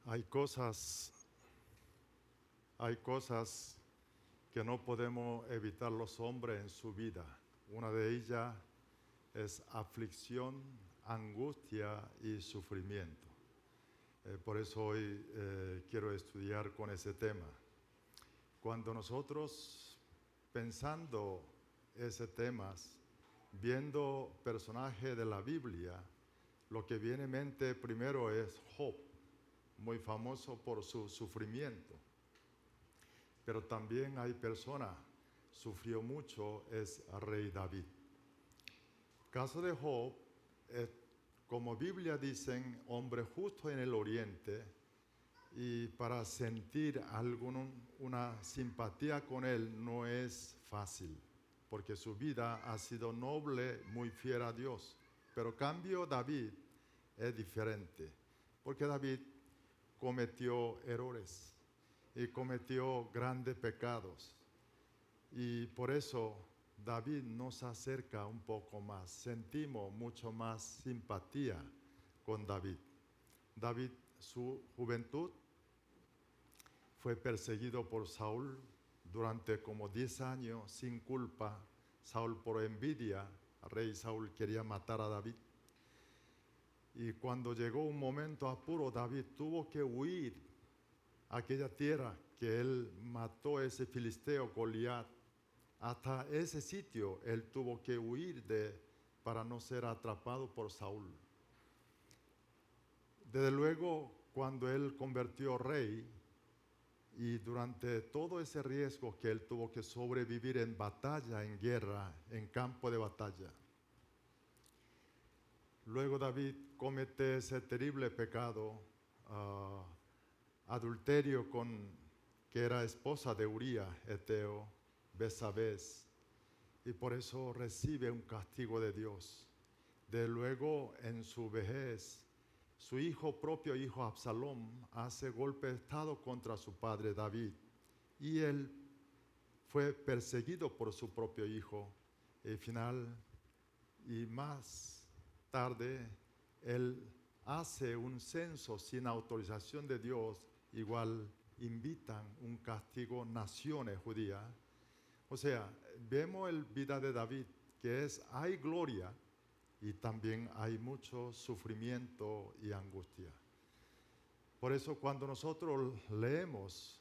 Hay cosas, hay cosas que no podemos evitar los hombres en su vida. Una de ellas es aflicción, angustia y sufrimiento. Por eso hoy quiero estudiar con ese tema. Cuando nosotros pensando ese tema, viendo personajes de la Biblia, lo que viene en mente primero es Job, muy famoso por su sufrimiento. Pero también hay personas, sufrió mucho, es el rey David. Caso de Job, como Biblia dicen, hombre justo en el oriente, y para sentir una simpatía con él no es fácil, porque su vida ha sido noble, muy fiel a Dios. Pero cambio David es diferente, porque David cometió errores y cometió grandes pecados. Y por eso David nos acerca un poco más, sentimos mucho más simpatía con David. David, su juventud, fue perseguido por Saúl durante como 10 años sin culpa. Saúl por envidia, el rey Saúl quería matar a David. Y cuando llegó un momento apuro, David tuvo que huir a aquella tierra que él mató a ese filisteo Goliat. Hasta ese sitio él tuvo que huir para no ser atrapado por Saúl. Desde luego, cuando él convirtió rey, y durante todo ese riesgo que él tuvo que sobrevivir en batalla, en guerra, en campo de batalla, luego David comete ese terrible pecado, adulterio que era esposa de Urías, Eteo, Betsabé, y por eso recibe un castigo de Dios. De luego, en su vejez, su propio hijo Absalom, hace golpe de estado contra su padre David, y él fue perseguido por su propio hijo. Al final, y más tarde, él hace un censo sin autorización de Dios, igual invitan un castigo naciones judías. O sea, vemos la vida de David, que hay gloria y también hay mucho sufrimiento y angustia. Por eso cuando nosotros leemos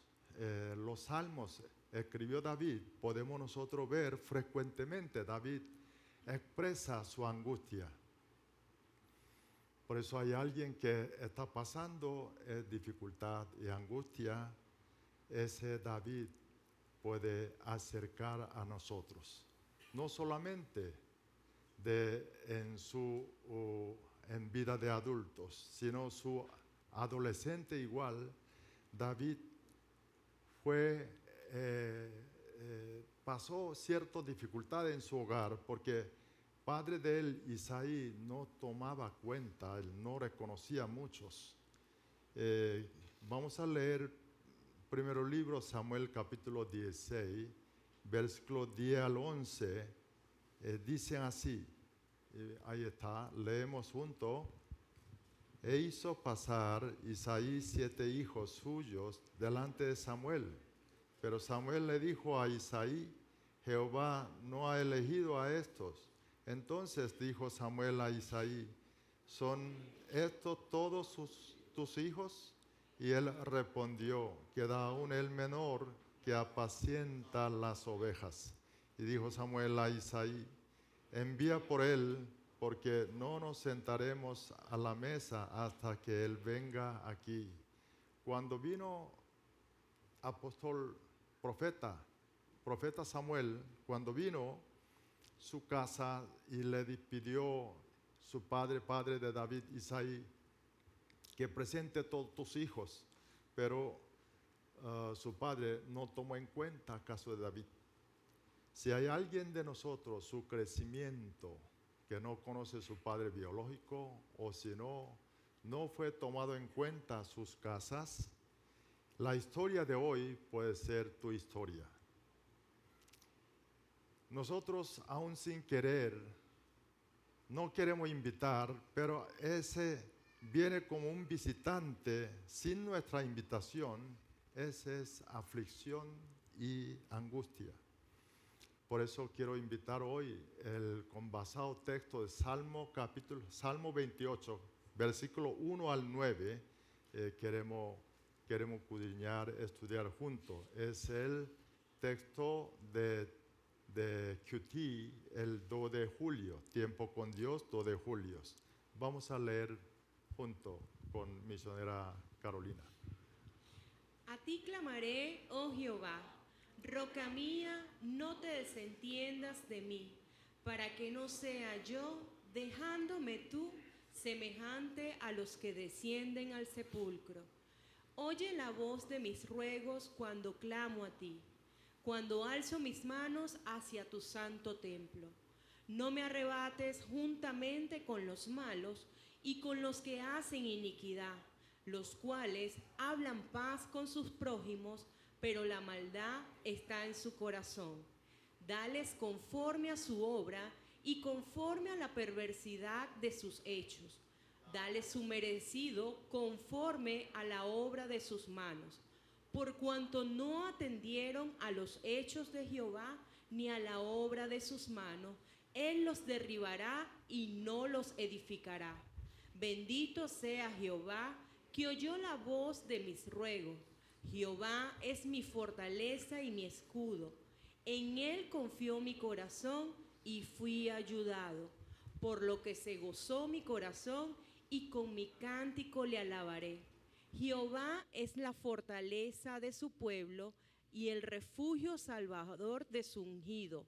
los salmos escribió David, podemos nosotros ver frecuentemente David expresa su angustia. Por eso hay alguien que está pasando dificultad y angustia, ese David puede acercar a nosotros. No solamente en vida de adultos, sino su adolescente igual. David pasó ciertas dificultades en su hogar porque padre de él, Isaí, no tomaba cuenta, él no reconocía a muchos. Vamos a leer primero libro Samuel capítulo 16, versículos 10 al 11, dicen así, ahí está, leemos juntos. E hizo pasar Isaí 7 hijos suyos delante de Samuel. Pero Samuel le dijo a Isaí, Jehová no ha elegido a estos. Entonces dijo Samuel a Isaí, ¿son estos todos tus hijos? Y él respondió, queda aún el menor que apacienta las ovejas. Y dijo Samuel a Isaí, envía por él, porque no nos sentaremos a la mesa hasta que él venga aquí. Cuando vino profeta Samuel, cuando vino su casa y le pidió su padre de David, Isaí, que presente todos tus hijos, pero su padre no tomó en cuenta el caso de David. Si hay alguien de nosotros, su crecimiento, que no conoce su padre biológico, o si no fue tomado en cuenta sus casas, la historia de hoy puede ser tu historia. Nosotros, aún sin querer, no queremos invitar, pero ese viene como un visitante sin nuestra invitación, esa es aflicción y angustia. Por eso quiero invitar hoy el conbasado texto de Salmo 28, versículo 1 al 9, queremos escudriñar, estudiar juntos. Es el texto de QT, el 2 de julio, Tiempo con Dios, 2 de julio. Vamos a leer junto con misionera Carolina. A ti clamaré, oh Jehová, roca mía, no te desentiendas de mí, para que no sea yo, dejándome tú, semejante a los que descienden al sepulcro. Oye la voz de mis ruegos cuando clamo a ti, cuando alzo mis manos hacia tu santo templo. No me arrebates juntamente con los malos y con los que hacen iniquidad, los cuales hablan paz con sus prójimos, pero la maldad está en su corazón. Dales conforme a su obra y conforme a la perversidad de sus hechos. Dales su merecido conforme a la obra de sus manos. Por cuanto no atendieron a los hechos de Jehová ni a la obra de sus manos, Él los derribará y no los edificará. Bendito sea Jehová, que oyó la voz de mis ruegos. Jehová es mi fortaleza y mi escudo. En Él confió mi corazón y fui ayudado. Por lo que se gozó mi corazón y con mi cántico le alabaré. Jehová es la fortaleza de su pueblo y el refugio salvador de su ungido.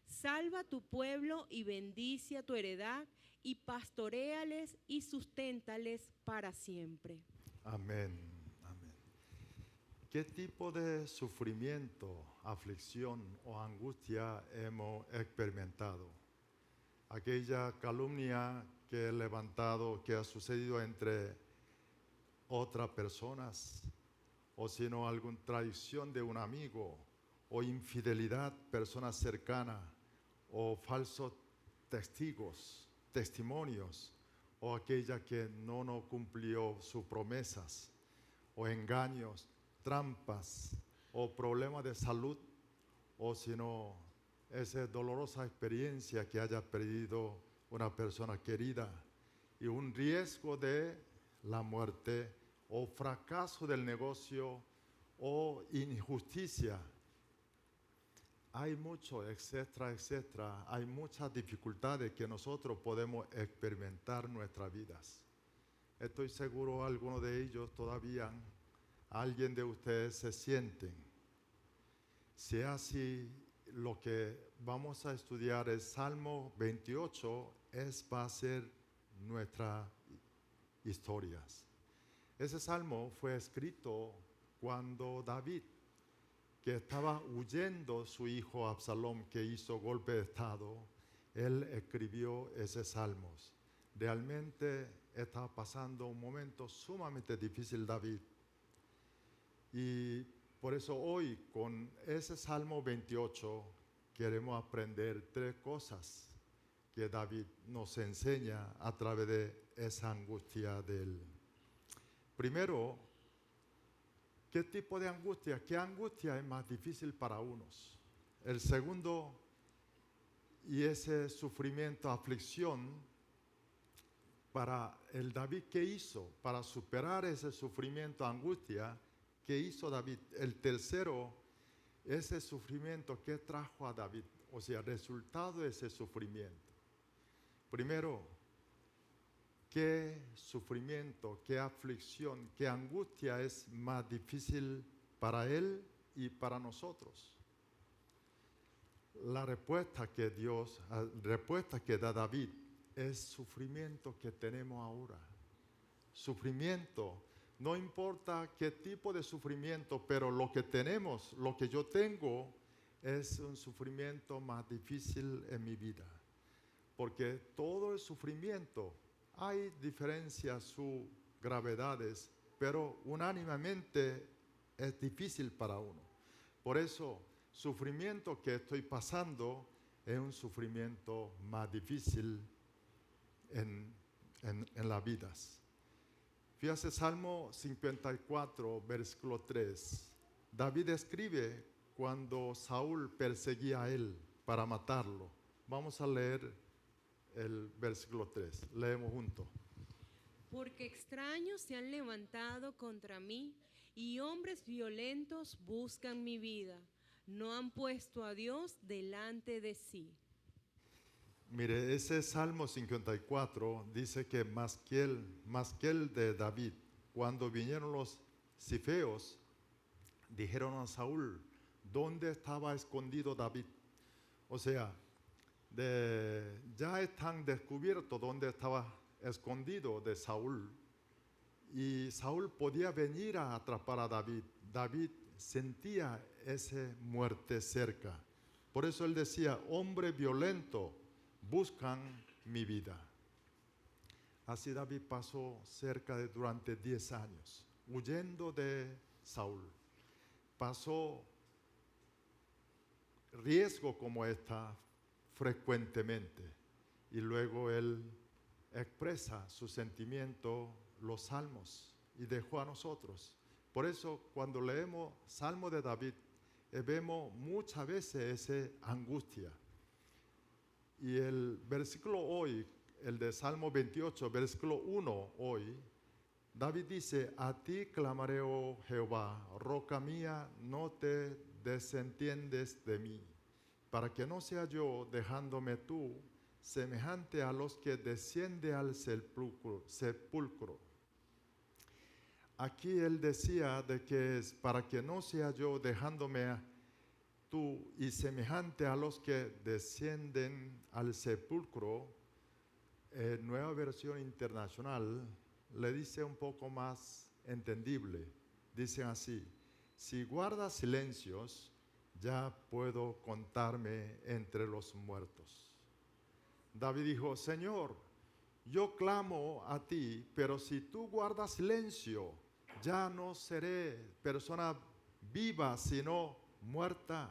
Salva a tu pueblo y bendice a tu heredad y pastoréales y susténtales para siempre. Amén, amén. ¿Qué tipo de sufrimiento, aflicción o angustia hemos experimentado? Aquella calumnia que he levantado, que ha sucedido entre otras personas, o sino alguna traición de un amigo, o infidelidad, personas cercanas, o falsos testimonios, o aquella que no cumplió sus promesas, o engaños, trampas, o problemas de salud, o sino esa dolorosa experiencia que haya perdido una persona querida y un riesgo de la muerte o fracaso del negocio o injusticia. Hay mucho, etcétera, etcétera. Hay muchas dificultades que nosotros podemos experimentar en nuestras vidas. Estoy seguro algunos de ellos todavía, alguien de ustedes se sienten. Si es así, lo que vamos a estudiar es Salmo 28, va a ser nuestras historias. Ese salmo fue escrito cuando David, que estaba huyendo su hijo Absalón, que hizo golpe de estado, él escribió ese salmo. Realmente estaba pasando un momento sumamente difícil David. Y por eso hoy, con ese Salmo 28, queremos aprender 3 cosas que David nos enseña a través de esa angustia de él. Primero, ¿qué tipo de angustia? ¿Qué angustia es más difícil para unos? El segundo, y ese sufrimiento, aflicción, para el David, ¿qué hizo? Para superar ese sufrimiento, angustia, ¿qué hizo David? El tercero, ese sufrimiento, ¿qué trajo a David? O sea, resultado de ese sufrimiento. Primero, ¿qué sufrimiento, qué aflicción, qué angustia es más difícil para él y para nosotros? La respuesta que da David es sufrimiento que tenemos ahora. Sufrimiento. No importa qué tipo de sufrimiento, pero lo que tenemos, lo que yo tengo, es un sufrimiento más difícil en mi vida. Porque todo el sufrimiento, hay diferencias, sus gravedades, pero unánimemente es difícil para uno. Por eso, sufrimiento que estoy pasando es un sufrimiento más difícil en las vidas. Fíjate, Salmo 54, versículo 3. David escribe cuando Saúl perseguía a él para matarlo. Vamos a leer el versículo 3. Leemos juntos. Porque extraños se han levantado contra mí y hombres violentos buscan mi vida. No han puesto a Dios delante de sí. Mire, ese Salmo 54 dice que más que el de David, cuando vinieron los cifeos, dijeron a Saúl, ¿dónde estaba escondido David? O sea, ya están descubiertos dónde estaba escondido de Saúl. Y Saúl podía venir a atrapar a David. David sentía esa muerte cerca. Por eso él decía, hombre violento, buscan mi vida. Así David pasó durante 10 años, huyendo de Saúl. Pasó riesgo como esta frecuentemente. Y luego él expresa su sentimiento, los salmos, y dejó a nosotros. Por eso cuando leemos Salmo de David, vemos muchas veces esa angustia. Y el versículo hoy, el de Salmo 28, versículo 1 hoy, David dice, a ti clamaré, oh Jehová, roca mía, no te desentiendes de mí, para que no sea yo, dejándome tú, semejante a los que descienden al sepulcro. Aquí él decía de que es para que no sea yo, dejándome tú, y semejante a los que descienden al sepulcro. Nueva versión internacional le dice un poco más entendible. Dicen así, si guardas silencios, ya puedo contarme entre los muertos. David dijo, Señor, yo clamo a ti, pero si tú guardas silencio, ya no seré persona viva, sino muerta.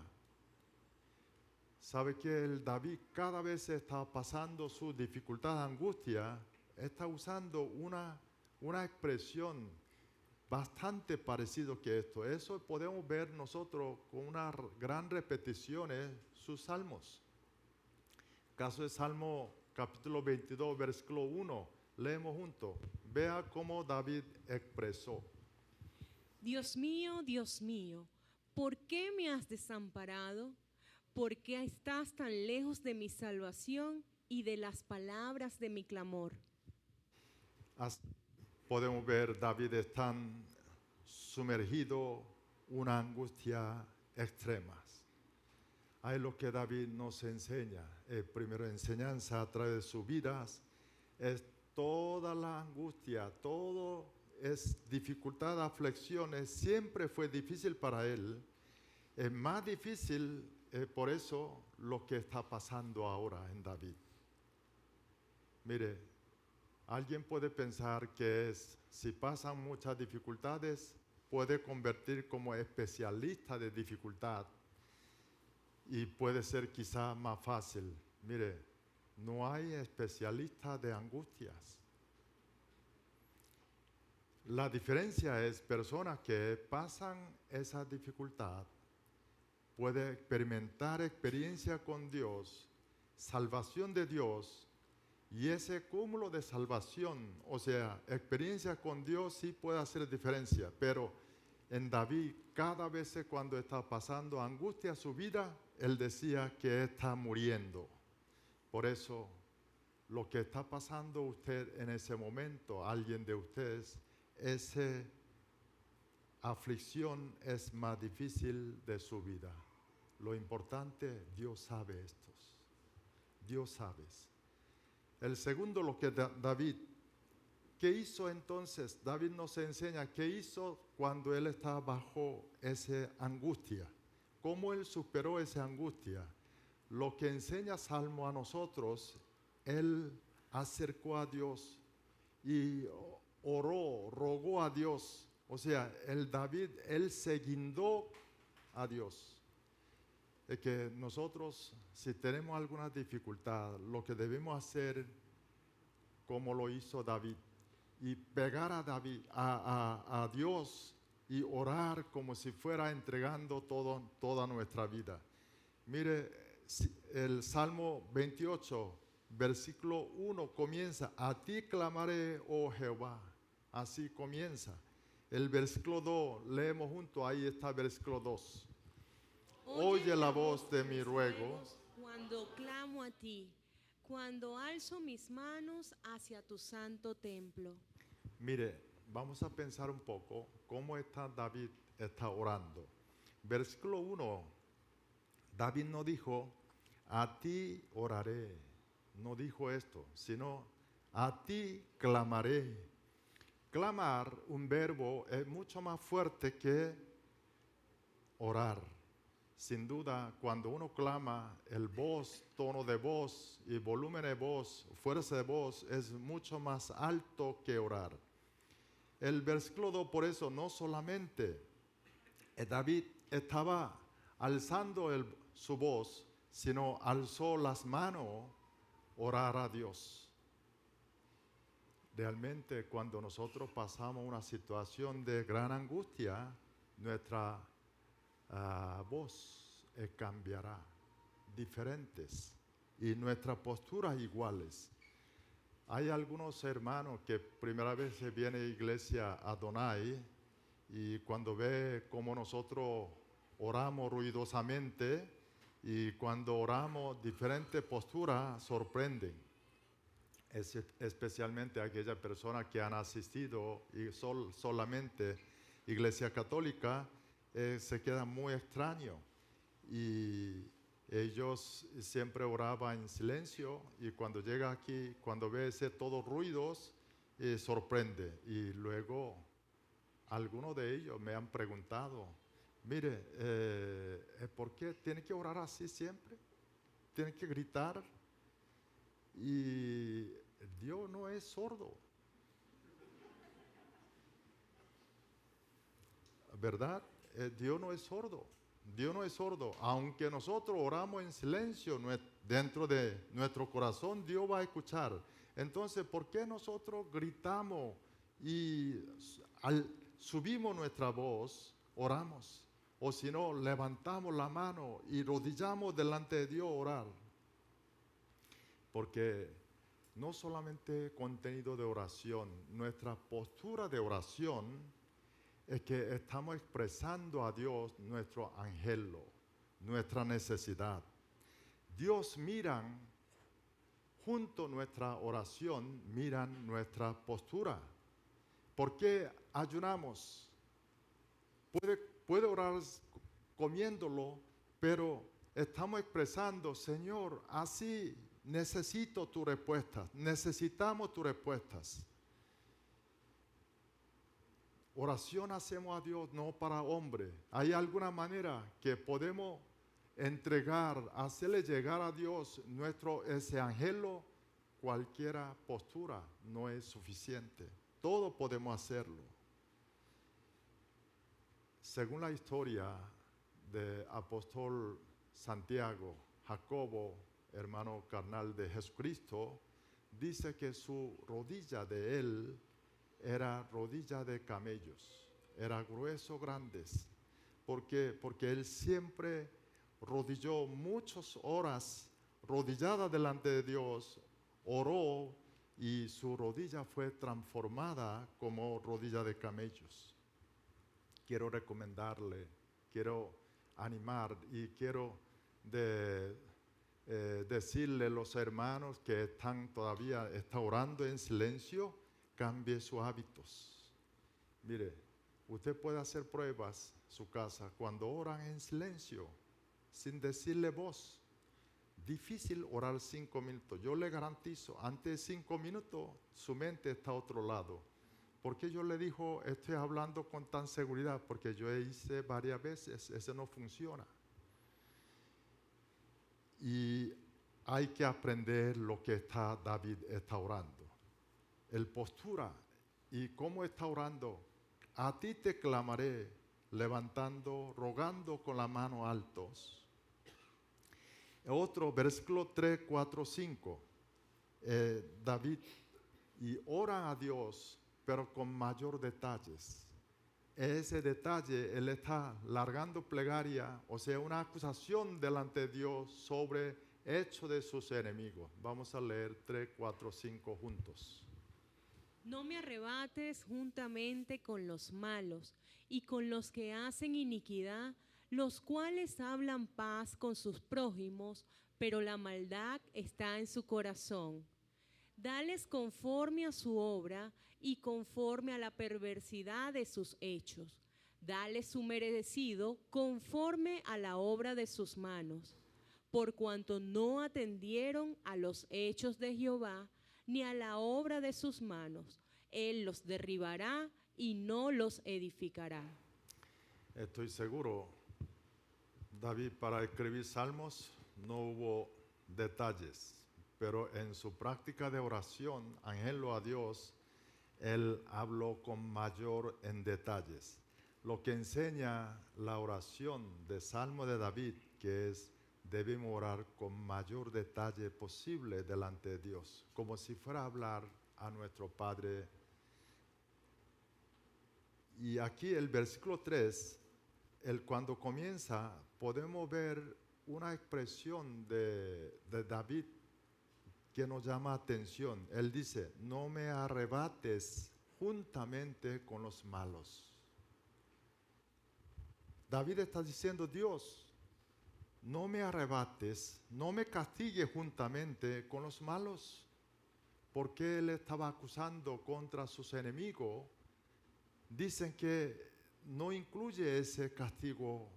¿Sabe que el David cada vez está pasando su dificultad, angustia? Está usando una expresión bastante parecida que esto. Eso podemos ver nosotros con una gran repetición en sus salmos. Caso de Salmo capítulo 22, versículo 1. Leemos juntos. Vea cómo David expresó. Dios mío, ¿por qué me has desamparado? ¿Por qué estás tan lejos de mi salvación y de las palabras de mi clamor? Podemos ver David está sumergido en una angustia extrema. Hay lo que David nos enseña. Primera enseñanza a través de sus vidas es toda la angustia, todo es dificultad, aflicciones. Siempre fue difícil para él. Es más difícil, por eso, lo que está pasando ahora en David. Mire, alguien puede pensar que si pasan muchas dificultades, puede convertir como especialista de dificultad y puede ser quizá más fácil. Mire, no hay especialista de angustias. La diferencia es personas que pasan esa dificultad pueden experimentar experiencia con Dios, salvación de Dios, y ese cúmulo de salvación, o sea, experiencia con Dios sí puede hacer diferencia, pero en David, cada vez cuando está pasando angustia en su vida, él decía que está muriendo. Por eso, lo que está pasando usted en ese momento, alguien de ustedes, esa aflicción es más difícil de su vida. Lo importante, Dios sabe estos. Dios sabe. El segundo, lo que David, ¿qué hizo entonces? David nos enseña qué hizo cuando él estaba bajo esa angustia. ¿Cómo él superó esa angustia? Lo que enseña Salmo a nosotros, él acercó a Dios y oró, rogó a Dios. O sea, David, él se guindó a Dios. Es que nosotros, si tenemos alguna dificultad, lo que debemos hacer, como lo hizo David, y pegar a David, a Dios y orar como si fuera entregando toda nuestra vida. Mire, el Salmo 28, versículo 1 comienza: a ti clamaré, oh Jehová. Así comienza. El versículo 2, leemos junto, ahí está el versículo 2. Oye la voz de mi ruego cuando clamo a ti, cuando alzo mis manos hacia tu santo templo. Mire, vamos a pensar un poco cómo David está orando. Versículo 1, David no dijo, a ti oraré, no dijo esto, sino a ti clamaré. Clamar, un verbo, es mucho más fuerte que orar. Sin duda, cuando uno clama, el voz, tono de voz y volumen de voz, fuerza de voz es mucho más alto que orar. El versículo 2, por eso, no solamente David estaba alzando su voz, sino alzó las manos, orar a Dios. Realmente, cuando nosotros pasamos una situación de gran angustia, nuestra voz cambiará, diferentes, y nuestras posturas iguales. Hay algunos hermanos que primera vez se viene a iglesia Adonai y cuando ve cómo nosotros oramos ruidosamente y cuando oramos diferentes posturas sorprenden. Especialmente aquellas personas que han asistido y solamente iglesia católica, se queda muy extraño y ellos siempre oraban en silencio y cuando llega aquí, cuando ve ese todos ruidos, sorprende. Y luego algunos de ellos me han preguntado, mire, ¿por qué tiene que orar así siempre? ¿Tiene que gritar? Y Dios no es sordo, ¿verdad? Dios no es sordo. Dios no es sordo. Aunque nosotros oramos en silencio dentro de nuestro corazón, Dios va a escuchar. Entonces, ¿por qué nosotros gritamos y subimos nuestra voz, oramos? O si no, levantamos la mano y rodillamos delante de Dios a orar. Porque no solamente contenido de oración, nuestra postura de oración es que estamos expresando a Dios nuestro anhelo, nuestra necesidad. Dios miran, junto a nuestra oración, miran nuestra postura. ¿Por qué ayunamos? Puede orar comiéndolo, pero estamos expresando, Señor, así necesito tus respuestas, necesitamos tus respuestas. Oración hacemos a Dios, no para hombre. ¿Hay alguna manera que podemos entregar, hacerle llegar a Dios ese anhelo? Cualquiera postura no es suficiente. Todo podemos hacerlo. Según la historia de apóstol Santiago, Jacobo, hermano carnal de Jesucristo, dice que su rodilla de él era rodilla de camellos, era grueso, grandes. ¿Por qué? Porque él siempre rodilló muchas horas, rodillada delante de Dios, oró y su rodilla fue transformada como rodilla de camellos. Quiero recomendarle, quiero animar y quiero decirle a los hermanos que todavía están orando en silencio, cambie sus hábitos. Mire, usted puede hacer pruebas en su casa cuando oran en silencio, sin decirle voz. Difícil orar 5 minutos. Yo le garantizo, antes de 5 minutos, su mente está a otro lado. ¿Por qué yo le digo, estoy hablando con tan seguridad? Porque yo hice varias veces, eso no funciona. Y hay que aprender lo que David está orando. El postura y cómo está orando. A ti te clamaré, levantando, rogando con la mano altos. Otro, versículo 3, 4, 5. David, y ora a Dios pero con mayor detalles. Ese detalle, él está largando plegaria, o sea, una acusación delante de Dios sobre hecho de sus enemigos. Vamos a leer 3, 4, 5 juntos. No me arrebates juntamente con los malos y con los que hacen iniquidad, los cuales hablan paz con sus prójimos, pero la maldad está en su corazón. Dales conforme a su obra y conforme a la perversidad de sus hechos. Dales su merecido conforme a la obra de sus manos. Por cuanto no atendieron a los hechos de Jehová, ni a la obra de sus manos, Él los derribará y no los edificará. Estoy seguro, David, para escribir salmos no hubo detalles, pero en su práctica de oración, angelo a Dios, él habló con mayor en detalles. Lo que enseña la oración de Salmo de David, que es debemos orar con mayor detalle posible delante de Dios, como si fuera a hablar a nuestro Padre. Y aquí el versículo 3, cuando comienza, podemos ver una expresión de David que nos llama atención. Él dice, no me arrebates juntamente con los malos. David está diciendo, Dios, no me arrebates, no me castigues juntamente con los malos, porque él estaba acusando contra sus enemigos. Dicen que no incluye ese castigo,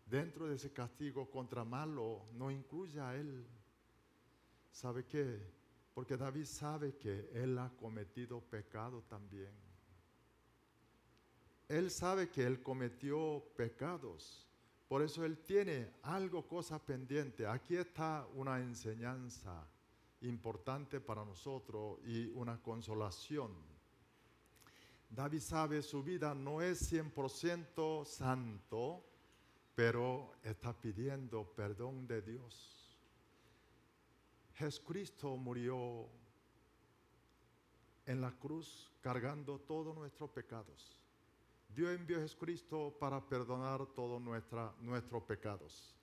dentro de ese castigo contra malo, no incluye a él. ¿Sabe qué? Porque David sabe que él ha cometido pecado también. Él sabe que él cometió pecados. Por eso él tiene algo, cosa pendiente. Aquí está una enseñanza importante para nosotros y una consolación. David sabe su vida no es 100% santo, pero está pidiendo perdón de Dios. Jesucristo murió en la cruz cargando todos nuestros pecados. Dios envió a Jesucristo para perdonar todos nuestros pecados.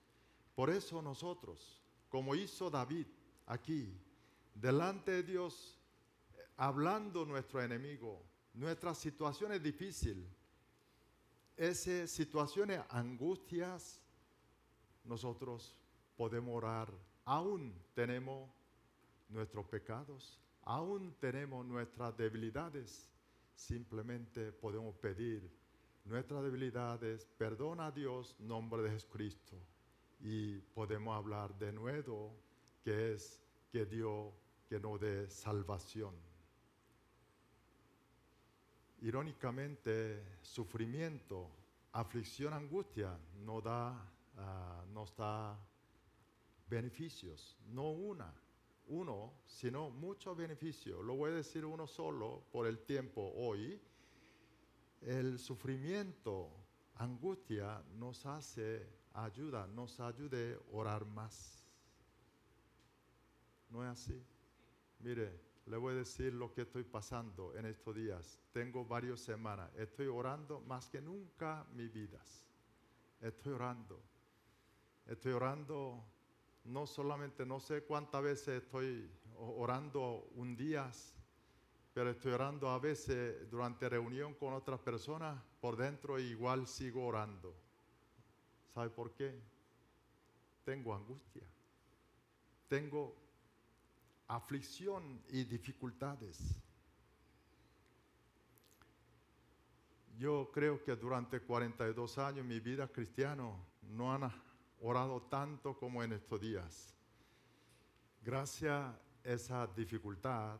Por eso nosotros, como hizo David aquí, delante de Dios, hablando nuestro enemigo, nuestras situaciones difíciles, esas situaciones angustias, nosotros podemos orar. Aún tenemos nuestros pecados, aún tenemos nuestras debilidades. Simplemente podemos pedir nuestras debilidades, perdona a Dios, en nombre de Jesucristo. Y podemos hablar de nuevo, que es que Dios que nos dé salvación. Irónicamente, sufrimiento, aflicción, angustia nos da beneficios, no uno, sino muchos beneficios. Lo voy a decir uno solo por el tiempo hoy. El sufrimiento, angustia nos ayuda a orar más. ¿No es así? Mire, le voy a decir lo que estoy pasando en estos días. Tengo varias semanas. Estoy orando más que nunca en mi vida. Estoy orando. No solamente, no sé cuántas veces estoy orando un día, pero estoy orando a veces durante reunión con otras personas por dentro, e igual sigo orando. ¿Sabe por qué? Tengo angustia, tengo aflicción y dificultades. Yo creo que durante 42 años mi vida cristiana no han orado tanto como en estos días. Gracias a esa dificultad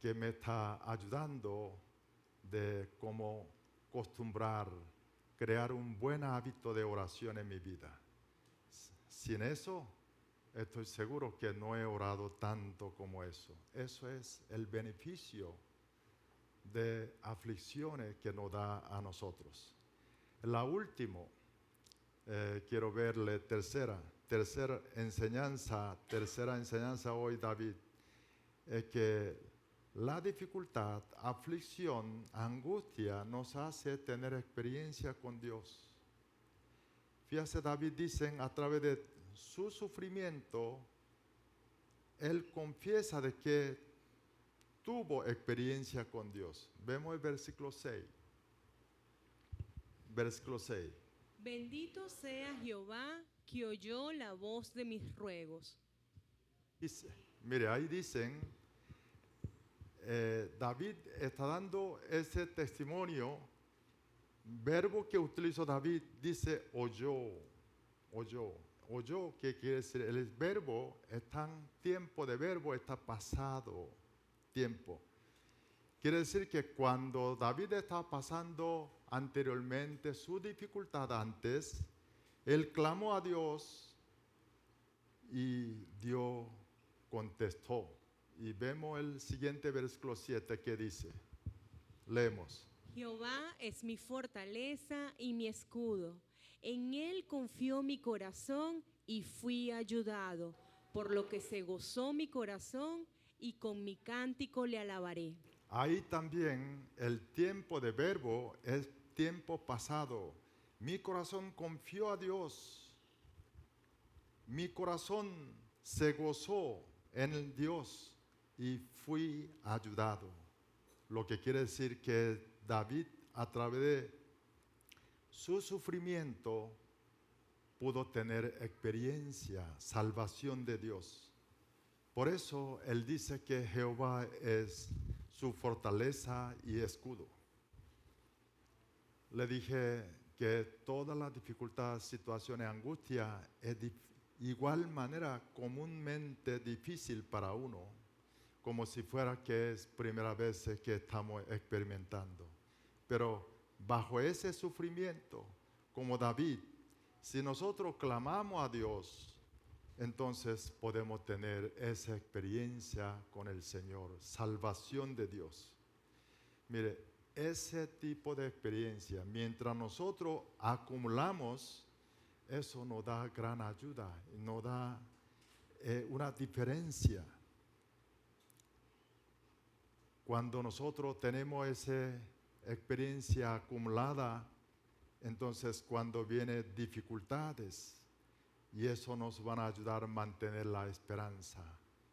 que me está ayudando de cómo crear un buen hábito de oración en mi vida. Sin eso, estoy seguro que no he orado tanto como eso. Eso es el beneficio de aflicciones que nos da a nosotros. La última, quiero verle tercera enseñanza hoy, David, es que La dificultad, aflicción, angustia nos hace tener experiencia con Dios. Fíjese, David dice, a través de su sufrimiento, él confiesa de que tuvo experiencia con Dios. Vemos el versículo 6. Versículo 6. Bendito sea Jehová que oyó la voz de mis ruegos. Dice, mire, ahí dicen, David está dando ese testimonio. Verbo que utilizó David dice oyó, ¿qué quiere decir? El verbo está en tiempo de verbo, está pasado tiempo. Quiere decir que cuando David estaba pasando anteriormente su dificultad antes, él clamó a Dios y Dios contestó. Y vemos el siguiente versículo 7 que dice, leemos. Jehová es mi fortaleza y mi escudo. En él confió mi corazón y fui ayudado, por lo que se gozó mi corazón y con mi cántico le alabaré. Ahí también el tiempo de verbo es tiempo pasado. Mi corazón confió a Dios. Mi corazón se gozó en el Dios y fui ayudado. Lo que quiere decir que David, a través de su sufrimiento, pudo tener experiencia, salvación de Dios. Por eso él dice que Jehová es su fortaleza y escudo. Le dije que todas las dificultades, situaciones, angustia es de igual manera comúnmente difícil para uno, como si fuera que es primera vez que estamos experimentando. Pero bajo ese sufrimiento, como David, si nosotros clamamos a Dios, entonces podemos tener esa experiencia con el Señor, salvación de Dios. Mire, ese tipo de experiencia, mientras nosotros acumulamos, eso nos da gran ayuda, nos da una diferencia. Cuando nosotros tenemos esa experiencia acumulada, entonces cuando vienen dificultades, y eso nos va a ayudar a mantener la esperanza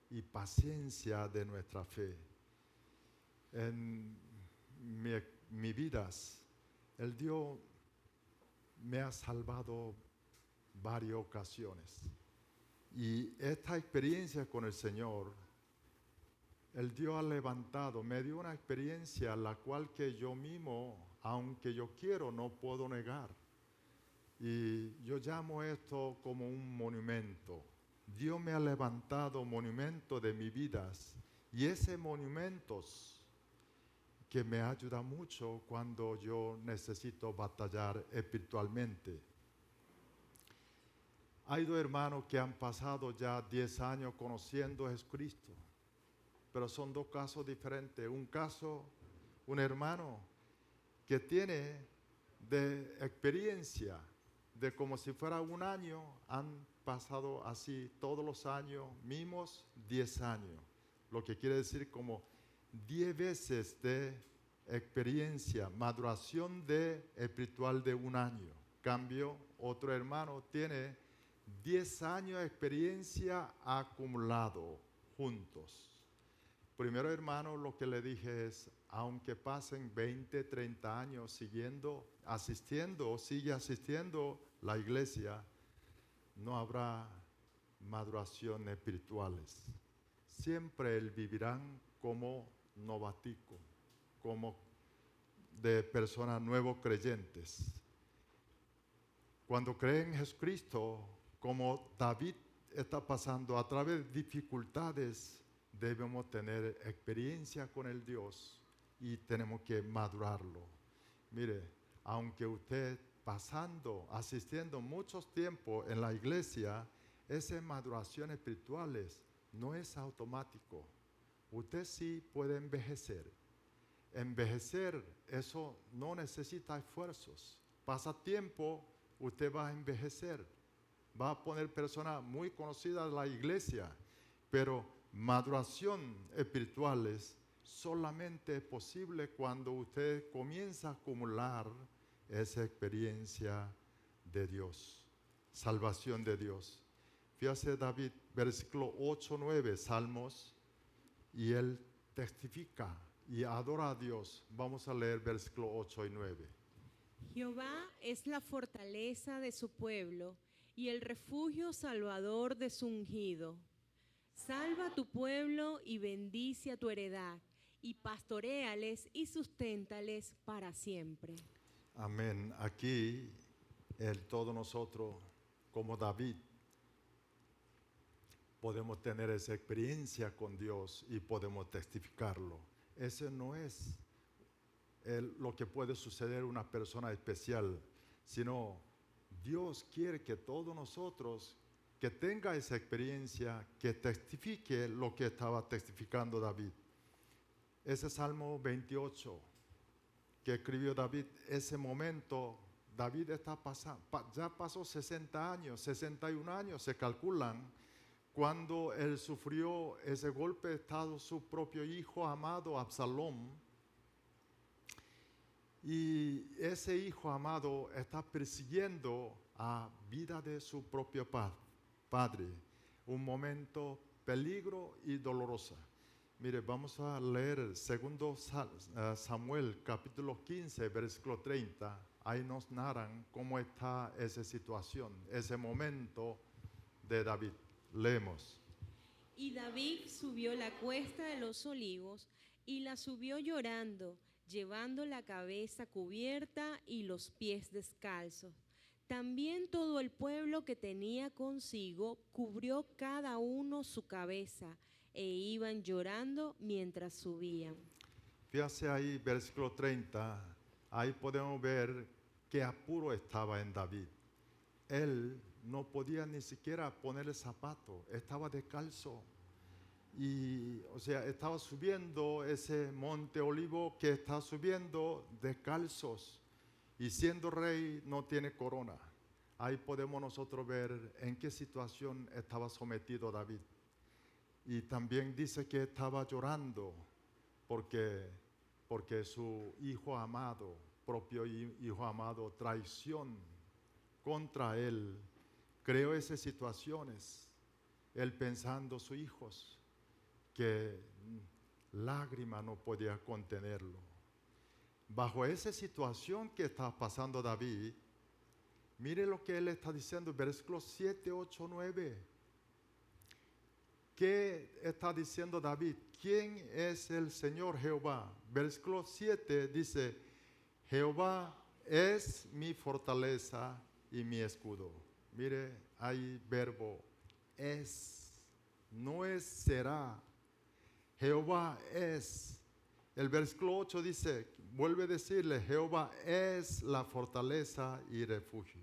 y paciencia de nuestra fe. En mi vida, el Dios me ha salvado varias ocasiones. Y esta experiencia con el Señor, el Dios ha levantado, me dio una experiencia la cual que yo mismo, aunque yo quiero, no puedo negar. Y yo llamo esto como un monumento. Dios me ha levantado monumento de mi vida. Y ese monumento que me ayuda mucho cuando yo necesito batallar espiritualmente. Hay dos hermanos que han pasado ya 10 años conociendo a Jesucristo, pero son dos casos diferentes. Un caso, un hermano que tiene de experiencia, de como si fuera un año, han pasado así todos los años, mismos 10 años, lo que quiere decir como 10 veces de experiencia, maduración de espiritual de un año. Cambio, otro hermano tiene 10 años de experiencia acumulado juntos. Primero hermano, lo que le dije es, aunque pasen 20, 30 años sigue asistiendo la iglesia, no habrá maduración espirituales. Siempre él vivirán como novatico, como de personas nuevos creyentes. Cuando creen en Jesucristo, como David está pasando a través de dificultades, debemos tener experiencia con el Dios y tenemos que madurarlo. Mire, aunque usted asistiendo muchos tiempos en la iglesia, esa maduración espiritual no es automático. Usted sí puede envejecer. Envejecer, eso no necesita esfuerzos. Pasa tiempo, usted va a envejecer. Va a poner personas muy conocidas en la iglesia, pero maduración espirituales solamente es posible cuando usted comienza a acumular esa experiencia de Dios, salvación de Dios. Fíjese David, versículo 8, 9, Salmos, y él testifica y adora a Dios. Vamos a leer versículo 8 y 9. Jehová es la fortaleza de su pueblo y el refugio salvador de su ungido. Salva a tu pueblo y bendice a tu heredad, y pastoréales y susténtales para siempre. Amén. Aquí, todos nosotros, como David, podemos tener esa experiencia con Dios y podemos testificarlo. Ese no es lo que puede suceder a una persona especial, sino Dios quiere que todos nosotros que tenga esa experiencia, que testifique lo que estaba testificando David. Ese Salmo 28 que escribió David, ese momento, David ya pasó 60 años, 61 años se calculan, cuando él sufrió ese golpe de estado su propio hijo amado Absalón. Y ese hijo amado está persiguiendo a vida de su propio padre. Un momento peligro y dolorosa. Mire, vamos a leer el segundo Samuel, capítulo 15, versículo 30. Ahí nos narran cómo está esa situación, ese momento de David. Leemos. Y David subió la cuesta de los olivos y la subió llorando, llevando la cabeza cubierta y los pies descalzos. También todo el pueblo que tenía consigo cubrió cada uno su cabeza e iban llorando mientras subían. Fíjese ahí, versículo 30, ahí podemos ver qué apuro estaba en David. Él no podía ni siquiera poner el zapato, estaba descalzo. Y, o sea, estaba subiendo ese monte olivo que está subiendo descalzos. Y siendo rey no tiene corona. Ahí podemos nosotros ver en qué situación estaba sometido David. Y también dice que estaba llorando porque su hijo amado, propio hijo amado, traición contra él, creó esas situaciones. Él pensando sus hijos, que lágrima no podía contenerlo. Bajo esa situación que está pasando David, mire lo que él está diciendo, versículos 7, 8, 9. ¿Qué está diciendo David? ¿Quién es el Señor Jehová? Versículo 7 dice, Jehová es mi fortaleza y mi escudo. Mire, hay verbo es, no es será. Jehová es. El versículo 8 dice, vuelve a decirle, Jehová es la fortaleza y refugio.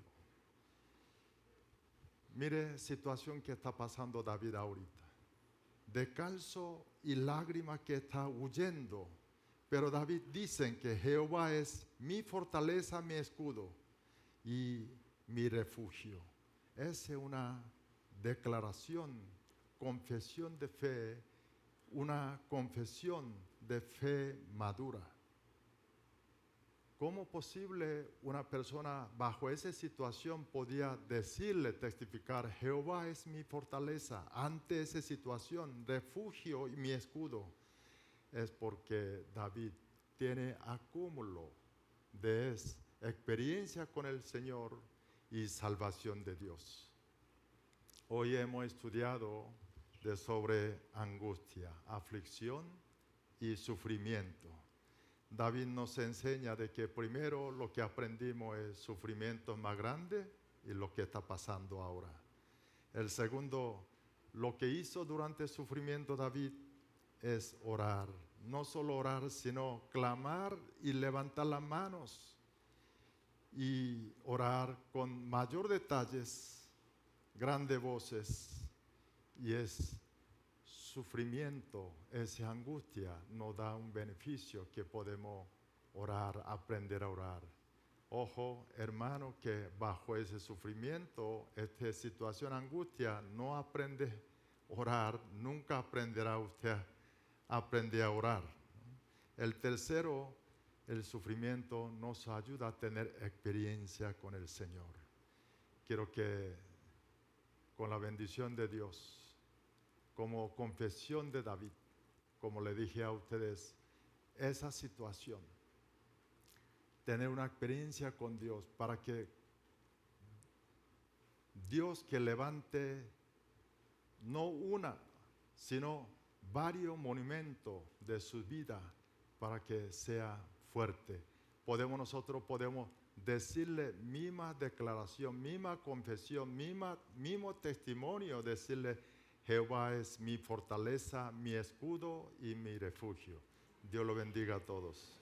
Mire situación que está pasando David ahorita. Descalzo y lágrimas que está huyendo. Pero David dice que Jehová es mi fortaleza, mi escudo y mi refugio. Esa es una declaración, confesión de fe, una confesión de fe madura. ¿Cómo posible una persona bajo esa situación podía decirle, testificar, Jehová es mi fortaleza ante esa situación, refugio y mi escudo? Es porque David tiene acúmulo de experiencia con el Señor y salvación de Dios. Hoy hemos estudiado sobre angustia, aflicción y sufrimiento. David nos enseña de que primero lo que aprendimos es sufrimiento más grande y lo que está pasando ahora. El segundo, lo que hizo durante el sufrimiento David es orar. No solo orar, sino clamar y levantar las manos y orar con mayor detalles, grandes voces, y es sufrimiento, esa angustia nos da un beneficio que podemos orar, aprender a orar. Ojo, hermano, que bajo ese sufrimiento, esta situación, angustia, no aprende a orar, nunca aprenderá usted a aprender a orar. El tercero, el sufrimiento nos ayuda a tener experiencia con el Señor. Quiero que con la bendición de Dios, como confesión de David, como le dije a ustedes, esa situación, tener una experiencia con Dios para que Dios que levante no una, sino varios monumentos de su vida para que sea fuerte. Nosotros podemos decirle misma declaración, misma confesión, mismo testimonio, decirle: Jehová es mi fortaleza, mi escudo y mi refugio. Dios lo bendiga a todos.